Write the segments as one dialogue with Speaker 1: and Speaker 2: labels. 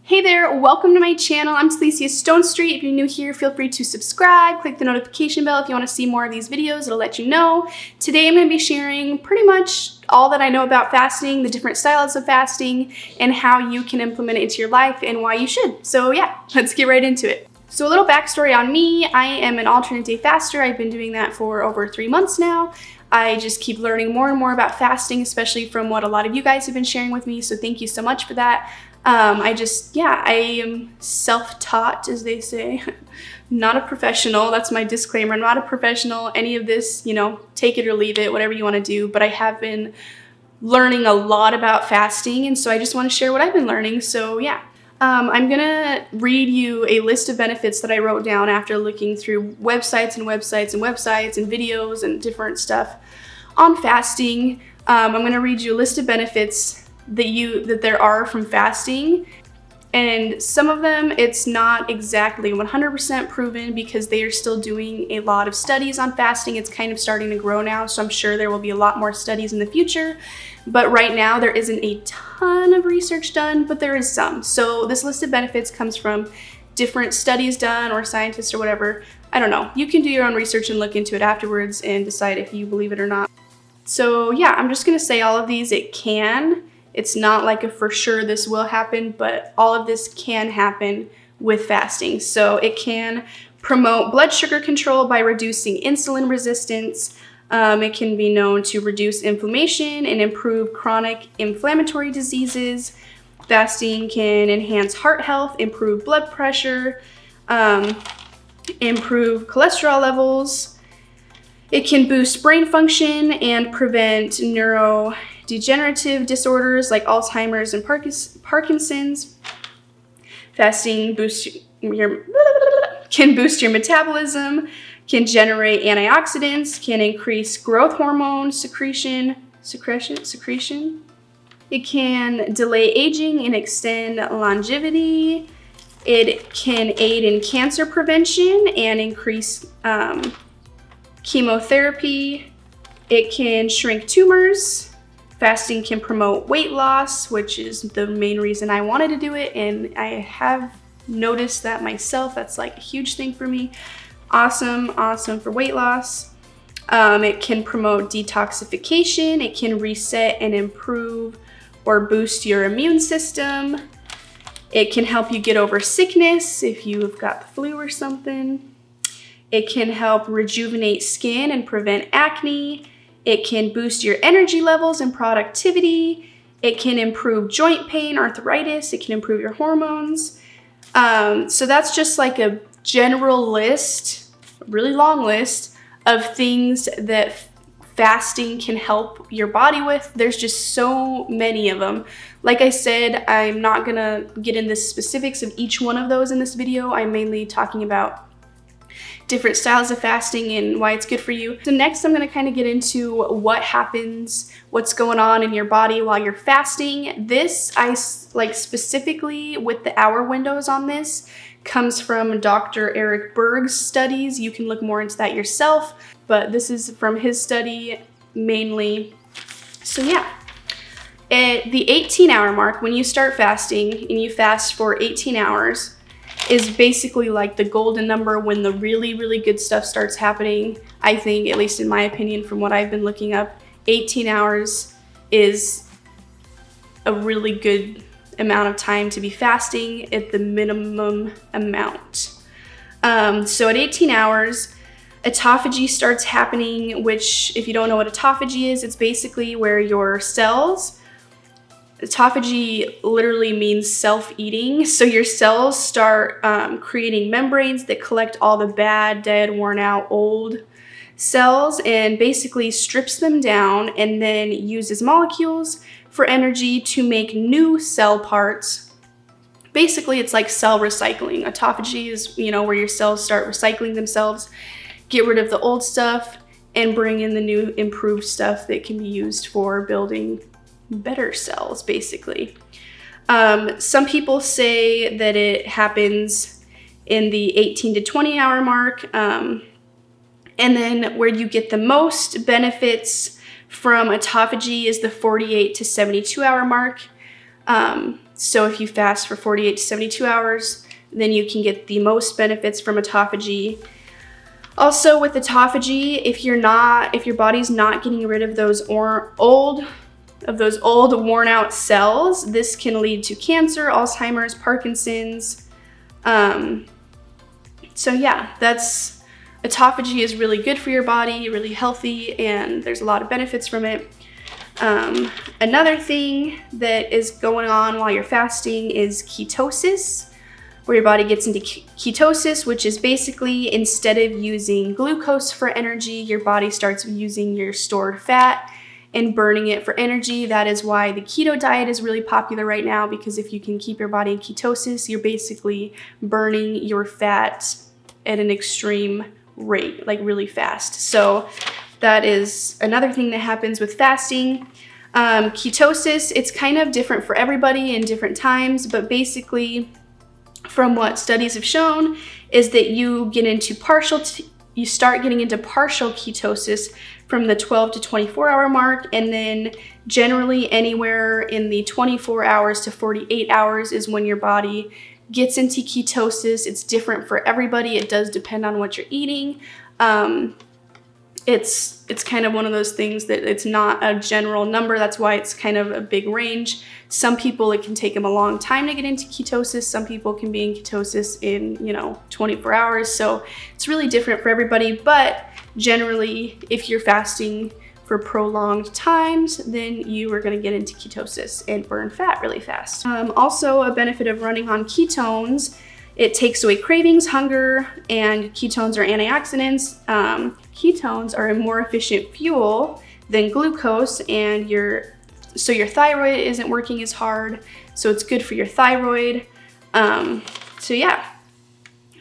Speaker 1: Hey there, welcome to my channel. I'm Taleecia Stonestreet. If you're new here, feel free to subscribe, click the notification bell if you want to see more of these videos, it'll let you know. Today I'm going to be sharing pretty much all that I know about fasting, the different styles of fasting, and how you can implement it into your life and why you should. So yeah, let's get right into it. So a little backstory on me, I am an alternate day faster. I've been doing that for over 3 months now. I just keep learning more and more about fasting, especially from what a lot of you guys have been sharing with me, so thank you so much for that. I am self-taught, as they say. Not a professional, that's my disclaimer. I'm not a professional, any of this, take it or leave it, whatever you want to do, but I have been learning a lot about fasting, and so I just want to share what I've been learning, so yeah. I'm gonna read you a list of benefits that I wrote down after looking through websites and videos and different stuff on fasting. I'm gonna read you a list of benefits that there are from fasting, and some of them it's not exactly 100% proven because they are still doing a lot of studies on fasting. It's kind of starting to grow now, so I'm sure there will be a lot more studies in the future, but right now there isn't a ton of research done, but there is some. So this list of benefits comes from different studies done or scientists or whatever. I don't know. You can do your own research and look into it afterwards and decide if you believe it or not. So yeah, I'm just gonna say all of these, it's not like a for sure this will happen, but all of this can happen with fasting. So it can promote blood sugar control by reducing insulin resistance. It can be known to reduce inflammation and improve chronic inflammatory diseases. Fasting can enhance heart health, improve blood pressure, improve cholesterol levels. It can boost brain function and prevent neurodegenerative disorders like Alzheimer's and Parkinson's. Fasting can boost your metabolism, can generate antioxidants, can increase growth hormone secretion. It can delay aging and extend longevity. It can aid in cancer prevention and increase chemotherapy. It can shrink tumors. Fasting can promote weight loss, which is the main reason I wanted to do it, and I have noticed that myself. That's like a huge thing for me. Awesome for weight loss. It can promote detoxification. It can reset and improve or boost your immune system. It can help you get over sickness if you've got the flu or something. It can help rejuvenate skin and prevent acne. It can boost your energy levels and productivity. It can improve joint pain, arthritis. It can improve your hormones. So that's just like a general list, a really long list of things that fasting can help your body with. There's just so many of them. Like I said, I'm not gonna get into the specifics of each one of those in this video. I'm mainly talking about different styles of fasting and why it's good for you. So next I'm going to kind of get into what happens, what's going on in your body while you're fasting. This, I like specifically with the hour windows on this, comes from Dr. Eric Berg's studies. You can look more into that yourself, but this is from his study mainly. So yeah, at the 18-hour mark, when you start fasting and you fast for 18 hours, is basically like the golden number when the really, really good stuff starts happening. I think, at least in my opinion, from what I've been looking up, 18 hours is a really good amount of time to be fasting at the minimum amount. So at 18 hours, autophagy starts happening, which if you don't know what autophagy is, it's basically where your cells, autophagy literally means self-eating. So your cells start creating membranes that collect all the bad, dead, worn out, old cells and basically strips them down and then uses molecules for energy to make new cell parts. Basically, it's like cell recycling. Autophagy is, where your cells start recycling themselves, get rid of the old stuff and bring in the new improved stuff that can be used for building better cells, basically. Some people say that it happens in the 18 to 20 hour mark. And then where you get the most benefits from autophagy is the 48 to 72 hour mark. So if you fast for 48 to 72 hours, then you can get the most benefits from autophagy. Also with autophagy, if your body's not getting rid of those old worn out cells, this can lead to cancer, Alzheimer's, Parkinson's. So yeah, autophagy is really good for your body, really healthy, and there's a lot of benefits from it. Another thing that is going on while you're fasting is ketosis, where your body gets into ketosis, which is basically instead of using glucose for energy, your body starts using your stored fat and burning it for energy. That is why the keto diet is really popular right now, because if you can keep your body in ketosis, you're basically burning your fat at an extreme rate, like really fast. So that is another thing that happens with fasting. Ketosis, it's kind of different for everybody in different times, but basically from what studies have shown is that you start getting into partial ketosis from the 12 to 24 hour mark, and then generally anywhere in the 24 hours to 48 hours is when your body gets into ketosis. It's different for everybody. It does depend on what you're eating. It's kind of one of those things that it's not a general number. That's why it's kind of a big range. Some people, it can take them a long time to get into ketosis. Some people can be in ketosis in, 24 hours. So it's really different for everybody. But generally, if you're fasting for prolonged times, then you are going to get into ketosis and burn fat really fast. Also, a benefit of running on ketones, it takes away cravings, hunger, and ketones are antioxidants. Ketones are a more efficient fuel than glucose, and so your thyroid isn't working as hard, so it's good for your thyroid. So yeah,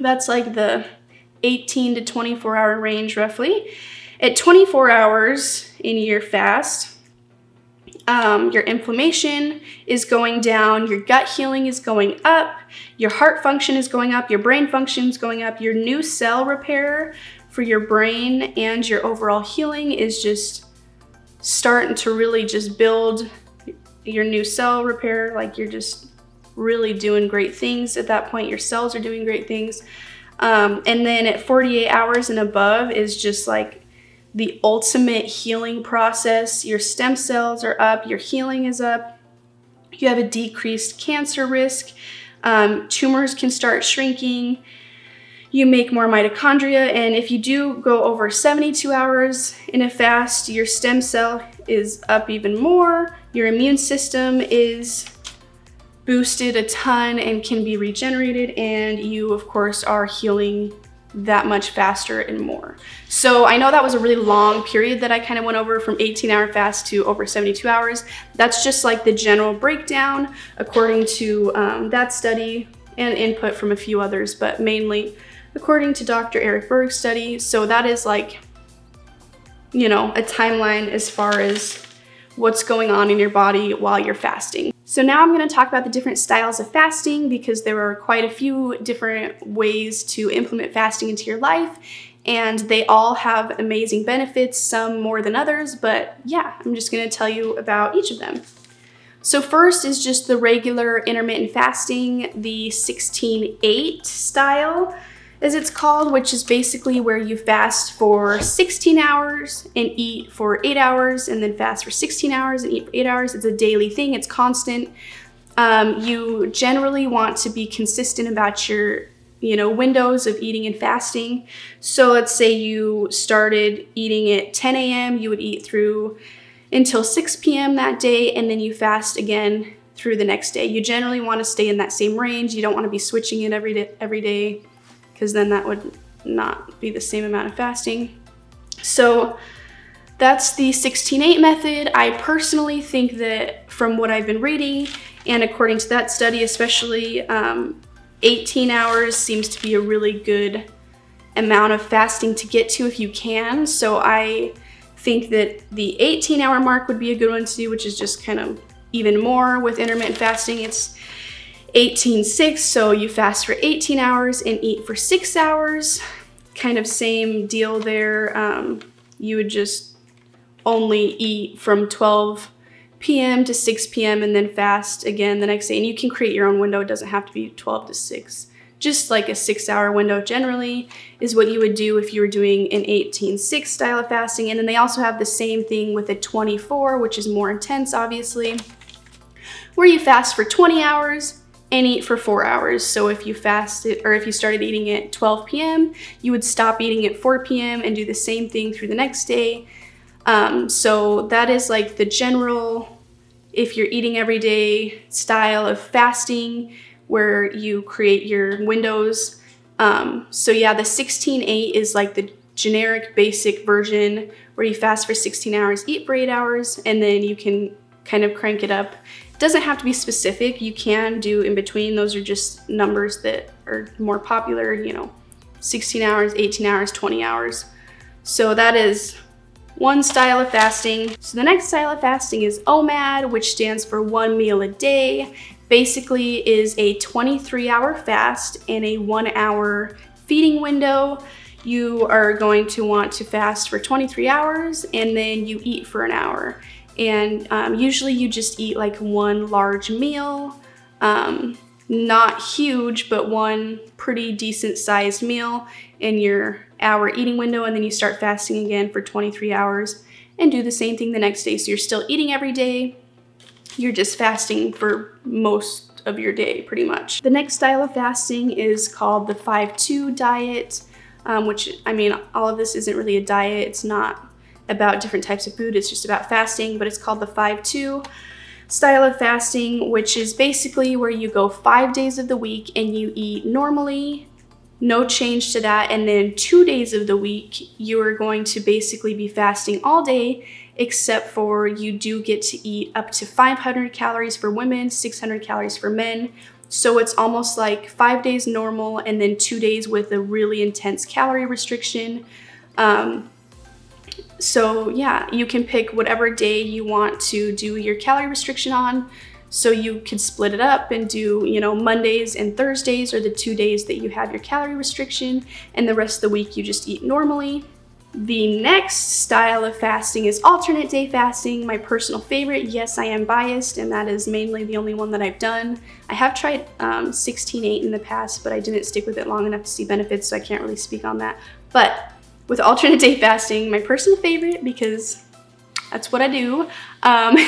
Speaker 1: that's like the 18 to 24 hour range roughly. At 24 hours in your fast, your inflammation is going down, your gut healing is going up, your heart function is going up, your brain function is going up, your new cell repair for your brain and your overall healing is just starting to really just build your new cell repair. Like you're just really doing great things at that point. Your cells are doing great things. And then at 48 hours and above is just like the ultimate healing process. Your stem cells are up, your healing is up, you have a decreased cancer risk, tumors can start shrinking, you make more mitochondria, and if you do go over 72 hours in a fast, your stem cell is up even more, your immune system is boosted a ton and can be regenerated, and you of course are healing that much faster and more. So I know that was a really long period that I kind of went over from 18-hour fast to over 72 hours. That's just like the general breakdown according to that study and input from a few others, but mainly according to Dr. Eric Berg's study. So that is like, a timeline as far as what's going on in your body while you're fasting. So now I'm going to talk about the different styles of fasting, because there are quite a few different ways to implement fasting into your life, and they all have amazing benefits, some more than others, but yeah, I'm just going to tell you about each of them. So first is just the regular intermittent fasting, the 16-8 style, as it's called, which is basically where you fast for 16 hours and eat for 8 hours, and then fast for 16 hours and eat for 8 hours. It's a daily thing, it's constant. You generally want to be consistent about your, windows of eating and fasting. So let's say you started eating at 10 a.m., you would eat through until 6 p.m. that day, and then you fast again through the next day. You generally want to stay in that same range. You don't want to be switching it every day, because then that would not be the same amount of fasting. So that's the 16-8 method. I personally think that from what I've been reading, and according to that study especially, 18 hours seems to be a really good amount of fasting to get to if you can. So I think that the 18-hour mark would be a good one to do, which is just kind of even more with intermittent fasting. It's 18-6, so you fast for 18 hours and eat for 6 hours. Kind of same deal there. You would just only eat from 12 p.m. to 6 p.m. and then fast again the next day. And you can create your own window. It doesn't have to be 12 to 6. Just like a 6-hour window generally is what you would do if you were doing an 18-6 style of fasting. And then they also have the same thing with a 24, which is more intense, obviously, where you fast for 20 hours and eat for 4 hours. So if you fasted, or if you started eating at 12 p.m., you would stop eating at 4 p.m. and do the same thing through the next day. So that is like the general, if you're eating every day style of fasting, where you create your windows. So yeah, the 16-8 is like the generic basic version where you fast for 16 hours, eat for 8 hours, and then you can kind of crank it up. It doesn't have to be specific. You can do in between. Those are just numbers that are more popular, 16 hours, 18 hours, 20 hours. So that is one style of fasting. So the next style of fasting is OMAD, which stands for 1 meal a day. Basically is a 23-hour fast and a 1-hour feeding window. You are going to want to fast for 23 hours and then you eat for an hour. And usually you just eat like one large meal, not huge, but one pretty decent sized meal in your hour eating window, and then you start fasting again for 23 hours and do the same thing the next day. So you're still eating every day. You're just fasting for most of your day, pretty much. The next style of fasting is called the 5-2 diet, which, I mean, all of this isn't really a diet. It's not about different types of food. It's just about fasting, but it's called the 5-2 style of fasting, which is basically where you go 5 days of the week and you eat normally, no change to that. And then 2 days of the week, you are going to basically be fasting all day, except for you do get to eat up to 500 calories for women, 600 calories for men. So it's almost like 5 days normal and then 2 days with a really intense calorie restriction. So yeah, you can pick whatever day you want to do your calorie restriction on. So you could split it up and do, Mondays and Thursdays are the 2 days that you have your calorie restriction, and the rest of the week you just eat normally. The next style of fasting is alternate day fasting, my personal favorite. Yes, I am biased, and that is mainly the only one that I've done. I have tried 16-8 in the past, but I didn't stick with it long enough to see benefits, so I can't really speak on that. But with alternate day fasting, my personal favorite, because that's what I do,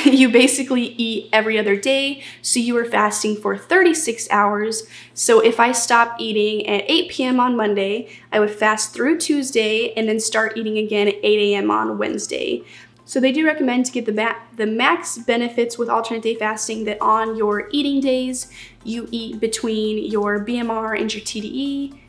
Speaker 1: you basically eat every other day. So you are fasting for 36 hours. So if I stop eating at 8 p.m. on Monday, I would fast through Tuesday and then start eating again at 8 a.m. on Wednesday. So they do recommend to get the max benefits with alternate day fasting, that on your eating days, you eat between your BMR and your TDE,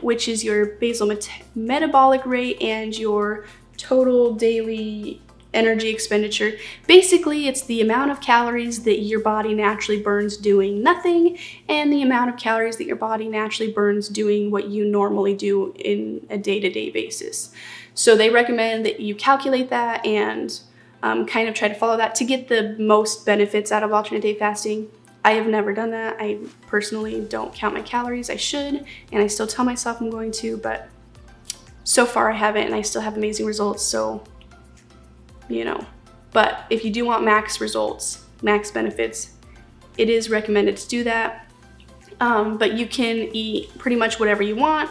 Speaker 1: which is your basal metabolic rate, and your total daily energy expenditure. Basically, it's the amount of calories that your body naturally burns doing nothing, and the amount of calories that your body naturally burns doing what you normally do in a day-to-day basis. So they recommend that you calculate that and kind of try to follow that to get the most benefits out of alternate day fasting. I have never done that. I personally don't count my calories. I should, and I still tell myself I'm going to, but so far I haven't, and I still have amazing results. So, but if you do want max results, max benefits, it is recommended to do that. But you can eat pretty much whatever you want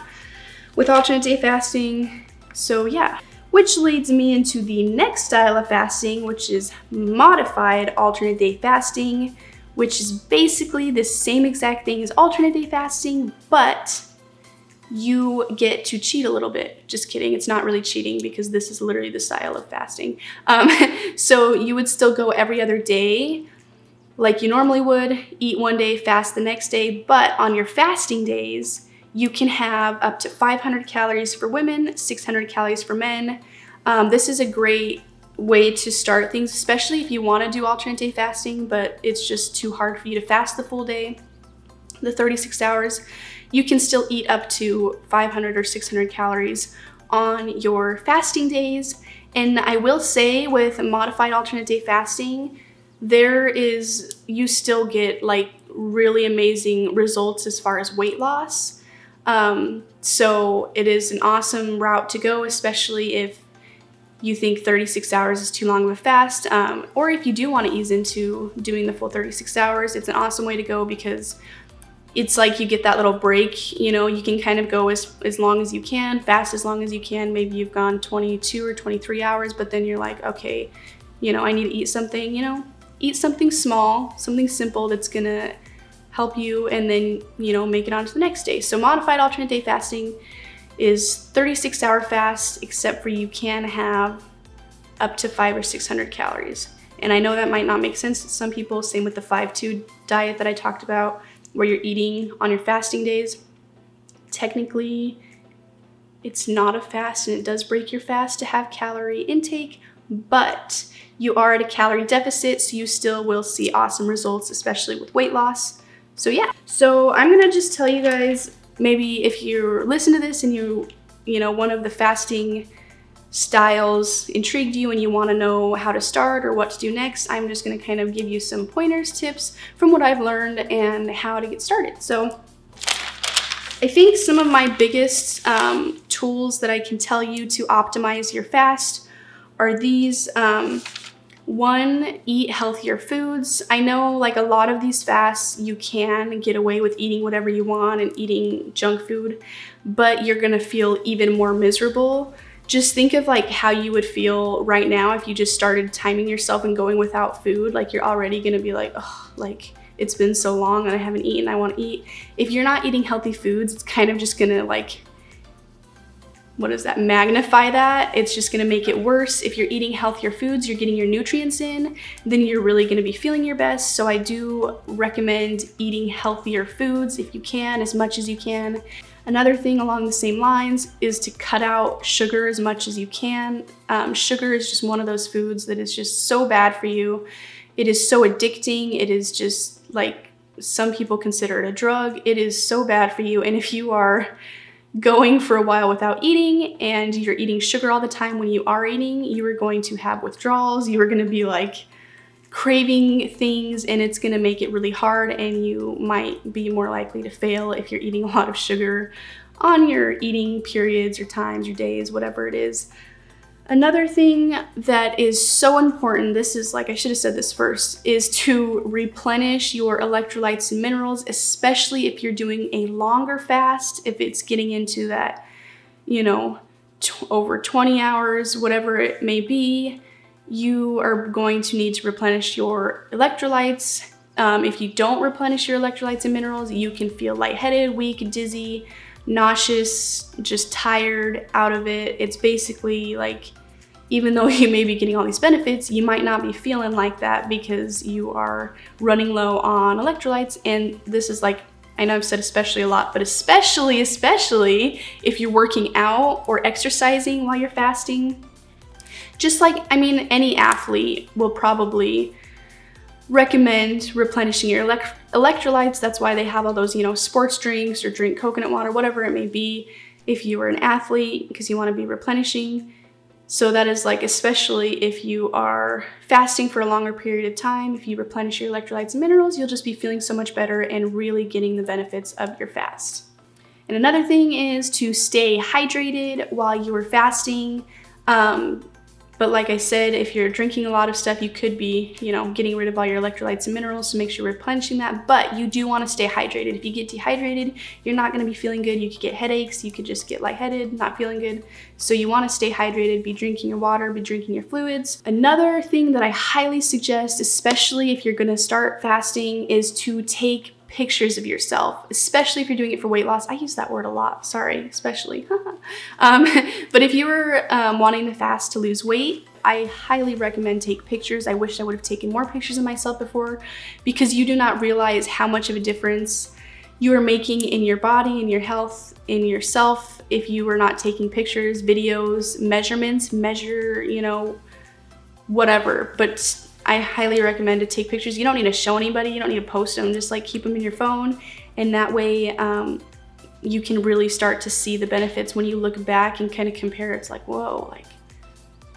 Speaker 1: with alternate day fasting. So yeah, which leads me into the next style of fasting, which is modified alternate day fasting, which is basically the same exact thing as alternate day fasting, but you get to cheat a little bit. Just kidding, it's not really cheating because this is literally the style of fasting. So you would still go every other day like you normally would, eat one day, fast the next day, but on your fasting days, you can have up to 500 calories for women, 600 calories for men. This is a great way to start things, especially if you want to do alternate day fasting, but it's just too hard for you to fast the full day, the 36 hours. You can still eat up to 500 or 600 calories on your fasting days. And I will say with modified alternate day fasting, you still get like really amazing results as far as weight loss. So it is an awesome route to go, especially if you think 36 hours is too long of a fast, or if you do want to ease into doing the full 36 hours, it's an awesome way to go because it's like you get that little break. You know, you can kind of go as long as you can, fast as long as you can. Maybe you've gone 22 or 23 hours, but then you're like, okay, you know, I need to eat something, you know, eat something small, something simple that's gonna help you, and then, you know, make it on to the next day. So modified alternate day fasting is 36-hour fast, except for you can have up to 500 or 600 calories. And I know that might not make sense to some people, same with the 5-2 diet that I talked about, where you're eating on your fasting days. Technically, it's not a fast, and it does break your fast to have calorie intake, but you are at a calorie deficit, so you still will see awesome results, especially with weight loss. So yeah, so I'm gonna just tell you guys, maybe if you listen to this and you know, one of the fasting styles intrigued you and you want to know how to start or what to do next, I'm just going to kind of give you some pointers, tips from what I've learned and how to get started. So I think some of my biggest tools that I can tell you to optimize your fast are these. One, eat healthier foods. I know like a lot of these fasts, you can get away with eating whatever you want and eating junk food, but you're gonna feel even more miserable. Just think of like how you would feel right now if you just started timing yourself and going without food. Like you're already gonna be like, oh, like it's been so long and I haven't eaten, I wanna eat. If you're not eating healthy foods, it's kind of just gonna like, magnify that. It's just gonna make it worse. If you're eating healthier foods, you're getting your nutrients in, then you're really gonna be feeling your best. So I do recommend eating healthier foods if you can, as much as you can. Another thing along the same lines is to cut out sugar as much as you can. Sugar is just one of those foods that is just so bad for you. It is so addicting. It is just like, some people consider it a drug. It is so bad for you. And if you are going for a while without eating and you're eating sugar all the time when you are eating, you are going to have withdrawals. You are going to be like craving things, and it's going to make it really hard, and you might be more likely to fail if you're eating a lot of sugar on your eating periods or times, your days, whatever it is. Another thing that is so important, this is like, I should have said this first, is to replenish your electrolytes and minerals, especially if you're doing a longer fast, if it's getting into that, you know, over 20 hours, whatever it may be, you are going to need to replenish your electrolytes. If you don't replenish your electrolytes and minerals, you can feel lightheaded, weak, dizzy, nauseous, just tired, out of it. It's basically like, even though you may be getting all these benefits, you might not be feeling like that because you are running low on electrolytes. And this is like, I know I've said especially a lot, but especially if you're working out or exercising while you're fasting. Just like, I mean, any athlete will probably recommend replenishing your electrolytes. That's why they have all those, you know, sports drinks or drink coconut water, whatever it may be, if you are an athlete, because you want to be replenishing. So that is like, especially if you are fasting for a longer period of time, if you replenish your electrolytes and minerals, you'll just be feeling so much better and really getting the benefits of your fast. And another thing is to stay hydrated while you are fasting. But like I said, if you're drinking a lot of stuff, you could be, you know, getting rid of all your electrolytes and minerals, so make sure you're replenishing that. But you do want to stay hydrated. If you get dehydrated, you're not going to be feeling good. You could get headaches. You could just get lightheaded, not feeling good. So you want to stay hydrated, be drinking your water, be drinking your fluids. Another thing that I highly suggest, especially if you're going to start fasting, is to take pictures of yourself, especially if you're doing it for weight loss. I use that word a lot, sorry, especially. But if you were wanting to fast to lose weight, I highly recommend take pictures. I wish I would have taken more pictures of myself before, because you do not realize how much of a difference you are making in your body, in your health, in yourself, if you are not taking pictures, videos, measurements, you know, whatever. But I highly recommend to take pictures. You don't need to show anybody, you don't need to post them, just like keep them in your phone. And that way you can really start to see the benefits when you look back and kind of compare. It's like, whoa, like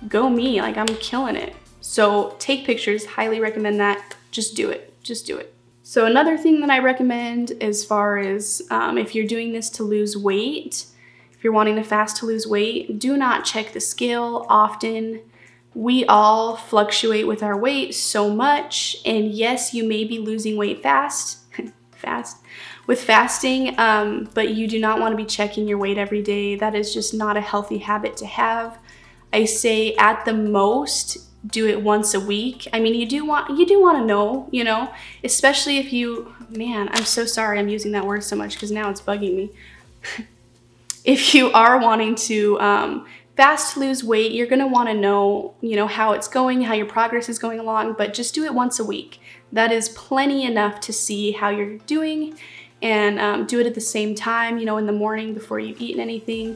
Speaker 1: go me, like I'm killing it. So take pictures, highly recommend that. Just do it, just do it. So another thing that I recommend as far as if you're doing this to lose weight, if you're wanting to fast to lose weight, do not check the scale often. We all fluctuate with our weight so much, and yes, you may be losing weight fast with fasting, but you do not want to be checking your weight every day. That is just not a healthy habit to have. I say at the most, do it once a week. I mean, you do want to know, you know, especially if you, man, I'm so sorry I'm using that word so much because now it's bugging me. If you are wanting to fast to lose weight, you're going to want to know, you know, how it's going, how your progress is going along, but just do it once a week. That is plenty enough to see how you're doing, and do it at the same time, you know, in the morning before you've eaten anything.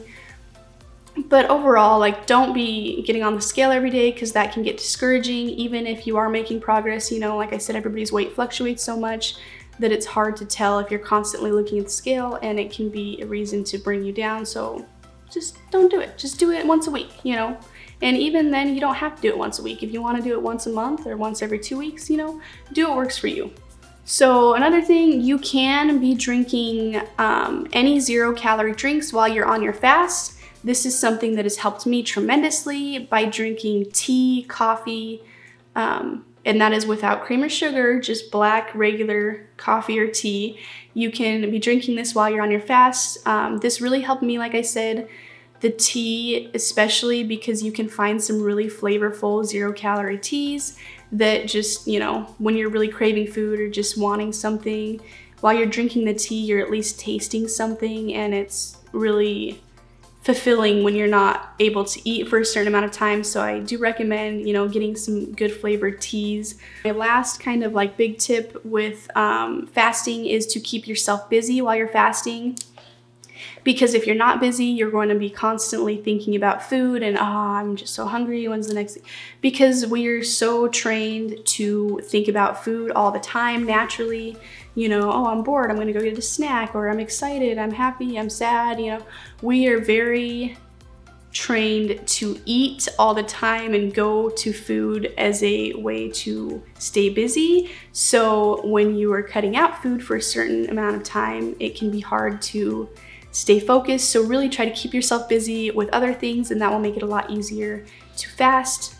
Speaker 1: But overall, like, don't be getting on the scale every day because that can get discouraging. Even if you are making progress, you know, like I said, everybody's weight fluctuates so much that it's hard to tell if you're constantly looking at the scale, and it can be a reason to bring you down. So just don't do it. Just do it once a week, you know. And even then, you don't have to do it once a week. If you want to do it once a month or once every 2 weeks, you know, do what works for you. So another thing, you can be drinking any 0-calorie drinks while you're on your fast. This is something that has helped me tremendously by drinking tea, coffee, and that is without cream or sugar, just black, regular coffee or tea. You can be drinking this while you're on your fast. This really helped me, like I said, the tea especially, because you can find some really flavorful 0-calorie teas that just, you know, when you're really craving food or just wanting something, while you're drinking the tea, you're at least tasting something, and it's really fulfilling when you're not able to eat for a certain amount of time. So I do recommend, you know, getting some good flavored teas. My last kind of like big tip with fasting is to keep yourself busy while you're fasting. Because if you're not busy, you're going to be constantly thinking about food and, oh, I'm just so hungry, when's the next thing? Because we're so trained to think about food all the time naturally. You know, oh, I'm bored, I'm gonna go get a snack, or I'm excited, I'm happy, I'm sad, you know. We are very trained to eat all the time and go to food as a way to stay busy. So when you are cutting out food for a certain amount of time, it can be hard to stay focused. So really try to keep yourself busy with other things, and that will make it a lot easier to fast.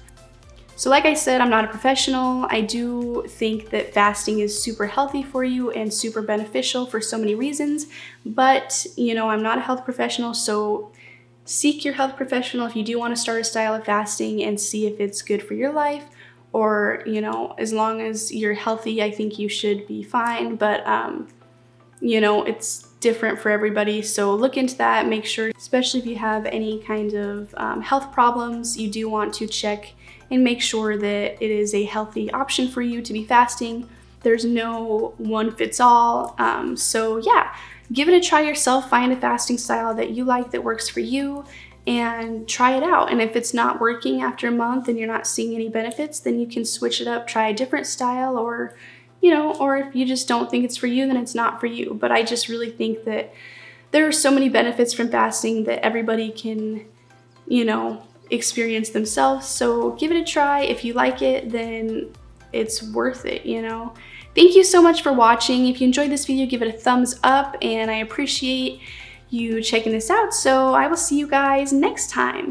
Speaker 1: So like I said, I'm not a professional. I do think that fasting is super healthy for you and super beneficial for so many reasons, but you know, I'm not a health professional, so seek your health professional if you do want to start a style of fasting and see if it's good for your life. Or, you know, as long as you're healthy, I think you should be fine, but you know, it's different for everybody. So look into that, make sure, especially if you have any kind of health problems, you do want to check and make sure that it is a healthy option for you to be fasting. There's no one fits all. So yeah, give it a try yourself, find a fasting style that you like, that works for you, and try it out. And if it's not working after a month and you're not seeing any benefits, then you can switch it up, try a different style, or you know, or if you just don't think it's for you, then it's not for you. But I just really think that there are so many benefits from fasting that everybody can, you know, experience themselves. So give it a try. If you like it, then it's worth it, you know. Thank you so much for watching. If you enjoyed this video, give it a thumbs up, and I appreciate you checking this out. So I will see you guys next time.